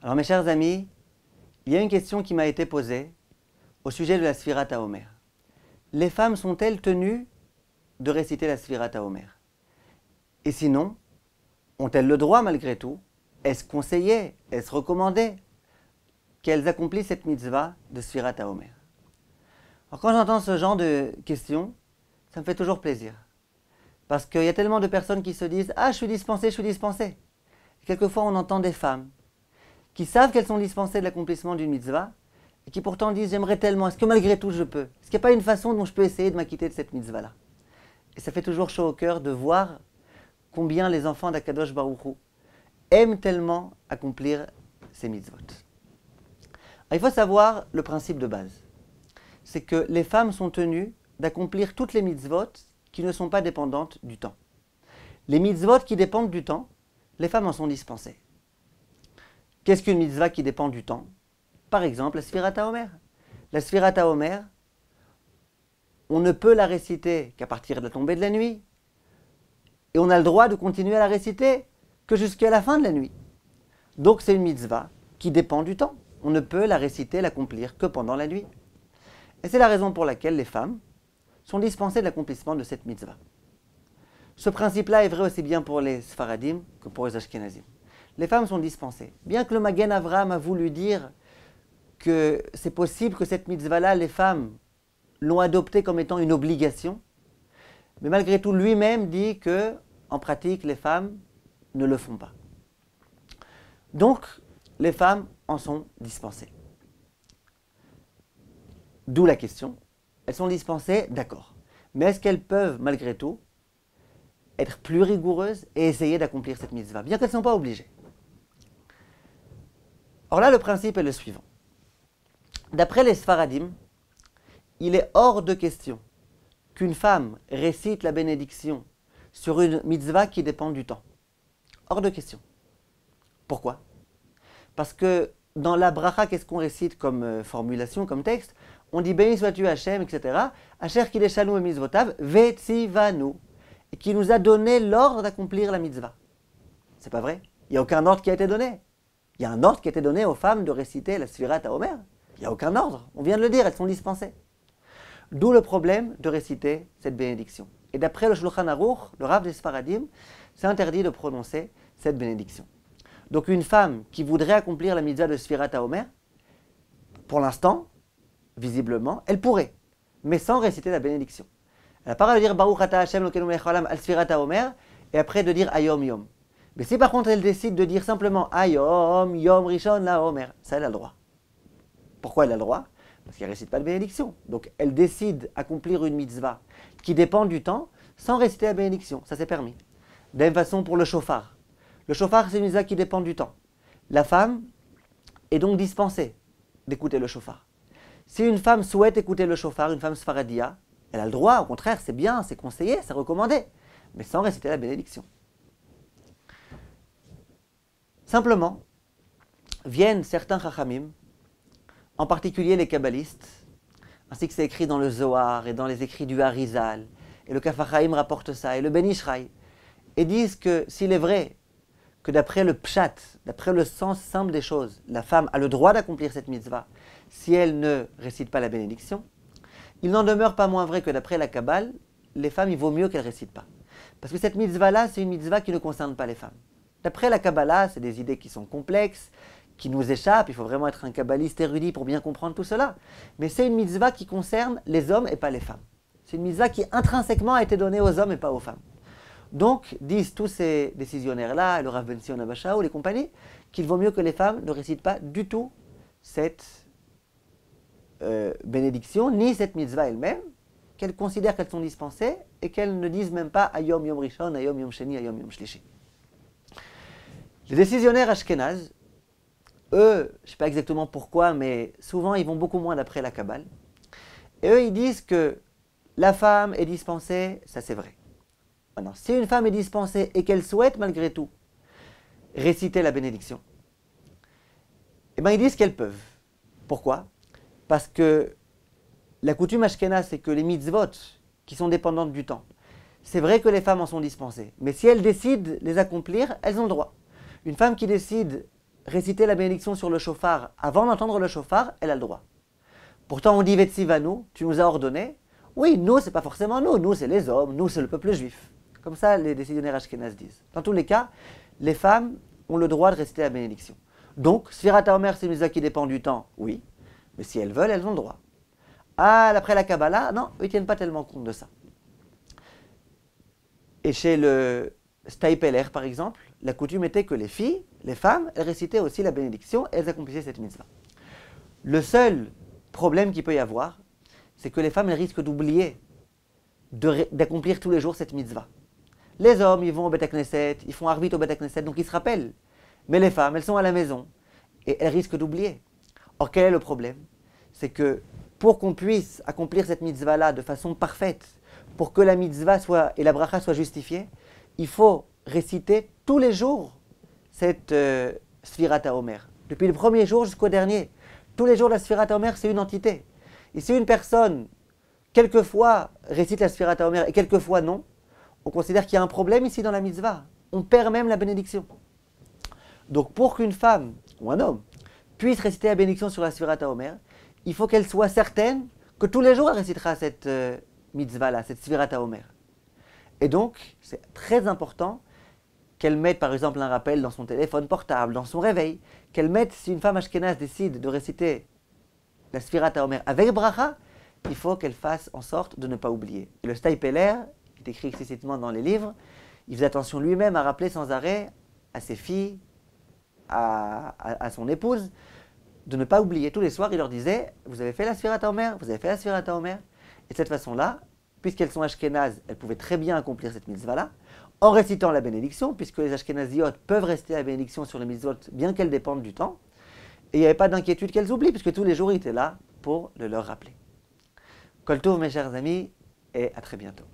Alors mes chers amis, il y a une question qui m'a été posée au sujet de la Sfirat HaOmer. Les femmes sont-elles tenues de réciter la Sfirat HaOmer? Et sinon, ont-elles le droit malgré tout? Est-ce conseillé, est-ce recommandé qu'elles accomplissent cette mitzvah de Sfirat HaOmer? Alors quand j'entends ce genre de questions, ça me fait toujours plaisir. Parce qu'il y a tellement de personnes qui se disent « Ah, je suis dispensé, je suis dispensé ». Quelquefois, on entend des femmes qui savent qu'elles sont dispensées de l'accomplissement d'une mitzvah et qui pourtant disent « J'aimerais tellement, est-ce que malgré tout je peux? Est-ce qu'il n'y a pas une façon dont je peux essayer de m'acquitter de cette mitzvah-là » Et ça fait toujours chaud au cœur de voir combien les enfants d'Akadosh Baruch Hu aiment tellement accomplir ces mitzvot. Alors, il faut savoir le principe de base. C'est que les femmes sont tenues d'accomplir toutes les mitzvot qui ne sont pas dépendantes du temps. Les mitzvot qui dépendent du temps, les femmes en sont dispensées. Qu'est-ce qu'une mitzvah qui dépend du temps? Par exemple, la Sfirat HaOmer. La Sfirat HaOmer, on ne peut la réciter qu'à partir de la tombée de la nuit. Et on a le droit de continuer à la réciter que jusqu'à la fin de la nuit. Donc c'est une mitzvah qui dépend du temps. On ne peut la réciter, l'accomplir que pendant la nuit. Et c'est la raison pour laquelle les femmes sont dispensées de l'accomplissement de cette mitzvah. Ce principe-là est vrai aussi bien pour les Sfaradim que pour les Ashkenazim. Les femmes sont dispensées. Bien que le Magen Avraham a voulu dire que c'est possible que cette mitzvah-là, les femmes l'ont adoptée comme étant une obligation, mais malgré tout, lui-même dit que, en pratique, les femmes ne le font pas. Donc, les femmes en sont dispensées. D'où la question, elles sont dispensées, d'accord. Mais est-ce qu'elles peuvent, malgré tout, être plus rigoureuses et essayer d'accomplir cette mitzvah, bien qu'elles ne sont pas obligées? Or là, le principe est le suivant. D'après les Sfaradim, il est hors de question qu'une femme récite la bénédiction sur une mitzvah qui dépend du temps. Hors de question. Pourquoi? Parce que dans la bracha, qu'est-ce qu'on récite comme formulation, comme texte? On dit « Béni sois-tu Hachem », etc. « Asher kileshanu et mitzvotav, vetzivanu » et qui nous a donné l'ordre d'accomplir la mitzvah. C'est pas vrai? Il n'y a aucun ordre qui a été donné. Il y a un ordre qui a été donné aux femmes de réciter la Sfirat HaOmer. Il n'y a aucun ordre. On vient de le dire, elles sont dispensées. D'où le problème de réciter cette bénédiction. Et d'après le Shulchan Aruch, le Rav des Sfaradim, c'est interdit de prononcer cette bénédiction. Donc une femme qui voudrait accomplir la mitzvah de Sfirat HaOmer, pour l'instant, visiblement, elle pourrait, mais sans réciter la bénédiction. Elle n'a pas à dire Baruch Ata Hashem Elokeinu melech haolam al Sfirat HaOmer et après de dire Ayom Yom. Mais si par contre elle décide de dire simplement Ayom Yom Rishon la Omer, ça elle a le droit. Pourquoi elle a le droit? Parce qu'elle ne récite pas de bénédiction. Donc elle décide d'accomplir une mitzvah qui dépend du temps sans réciter la bénédiction. Ça c'est permis. De la même façon pour le shofar. Le shofar c'est une mitzvah qui dépend du temps. La femme est donc dispensée d'écouter le shofar. Si une femme souhaite écouter le shofar, une femme sfaradia, elle a le droit, au contraire, c'est bien, c'est conseillé, c'est recommandé, mais sans réciter la bénédiction. Simplement, viennent certains chachamim, en particulier les kabbalistes, ainsi que c'est écrit dans le Zohar et dans les écrits du Harizal, et le Kaf HaChaim rapporte ça, et le Ben Ishraï, et disent que s'il est vrai que d'après le pshat, d'après le sens simple des choses, la femme a le droit d'accomplir cette mitzvah si elle ne récite pas la bénédiction, il n'en demeure pas moins vrai que d'après la Kabbale, les femmes, il vaut mieux qu'elles ne récitent pas. Parce que cette mitzvah-là, c'est une mitzvah qui ne concerne pas les femmes. D'après la Kabbalah, c'est des idées qui sont complexes, qui nous échappent, il faut vraiment être un kabbaliste érudit pour bien comprendre tout cela. Mais c'est une mitzvah qui concerne les hommes et pas les femmes. C'est une mitzvah qui intrinsèquement a été donnée aux hommes et pas aux femmes. Donc, disent tous ces décisionnaires-là, le Rav Ben Sion Abba ou les compagnies, qu'il vaut mieux que les femmes ne récitent pas du tout cette bénédiction, ni cette mitzvah elle-même, qu'elles considèrent qu'elles sont dispensées et qu'elles ne disent même pas Ayom Yom Rishon, Ayom Yom Sheni, Ayom Yom Shlishi. Les décisionnaires ashkénazes, eux, je ne sais pas exactement pourquoi, mais souvent ils vont beaucoup moins d'après la Kabbale. Et eux, ils disent que la femme est dispensée, ça c'est vrai. Maintenant, si une femme est dispensée et qu'elle souhaite malgré tout réciter la bénédiction, eh bien ils disent qu'elles peuvent. Pourquoi? Parce que la coutume ashkénaze, c'est que les mitzvot qui sont dépendantes du temps, c'est vrai que les femmes en sont dispensées. Mais si elles décident de les accomplir, elles ont le droit. Une femme qui décide réciter la bénédiction sur le shofar avant d'entendre le shofar, elle a le droit. Pourtant, on dit Vetsivanu, tu nous as ordonné. Oui, nous, c'est pas forcément nous c'est les hommes, nous c'est le peuple juif. Comme ça, les décisionnaires ashkénazes disent. Dans tous les cas, les femmes ont le droit de réciter la bénédiction. Donc, Sfirat HaOmer, c'est une mitzvah qui dépend du temps, oui, mais si elles veulent, elles ont le droit. Ah, après la Kabbalah, non, ils ne tiennent pas tellement compte de ça. Et chez le Staipeler, par exemple, la coutume était que les filles, les femmes, elles récitaient aussi la bénédiction et elles accomplissaient cette mitzvah. Le seul problème qu'il peut y avoir, c'est que les femmes, elles risquent d'oublier d'accomplir tous les jours cette mitzvah. Les hommes, ils vont au Beth Knesset, ils font Arvit au Beth Knesset, donc ils se rappellent. Mais les femmes, elles sont à la maison et elles risquent d'oublier. Or, quel est le problème? C'est que pour qu'on puisse accomplir cette mitzvah-là de façon parfaite, pour que la mitzvah et la bracha soient justifiées, il faut réciter tous les jours cette Sfirat HaOmer. Depuis le premier jour jusqu'au dernier. Tous les jours, la Sfirat HaOmer, c'est une entité. Et si une personne, quelquefois, récite la Sfirat HaOmer et quelquefois non, on considère qu'il y a un problème ici dans la mitzvah. On perd même la bénédiction. Donc pour qu'une femme ou un homme puisse réciter la bénédiction sur la Sfirat HaOmer, il faut qu'elle soit certaine que tous les jours elle récitera cette mitzvah-là, cette Sfirat HaOmer. Et donc, c'est très important qu'elle mette par exemple un rappel dans son téléphone portable, dans son réveil, qu'elle mette, si une femme ashkénaze décide de réciter la Sfirat HaOmer avec bracha, il faut qu'elle fasse en sorte de ne pas oublier. Et le Staipeler, qui est écrit explicitement dans les livres, il faisait attention lui-même à rappeler sans arrêt à ses filles, à son épouse, de ne pas oublier. Tous les soirs, il leur disait, vous avez fait la Sfirat HaOmer, vous avez fait la Sfirat HaOmer. Et de cette façon-là, puisqu'elles sont ashkénazes, elles pouvaient très bien accomplir cette mitzvah-là, en récitant la bénédiction, puisque les ashkénaziotes peuvent rester la bénédiction sur les mitzvot, bien qu'elles dépendent du temps. Et il n'y avait pas d'inquiétude qu'elles oublient, puisque tous les jours, ils étaient là pour le leur rappeler. Kol Tov, mes chers amis, et à très bientôt.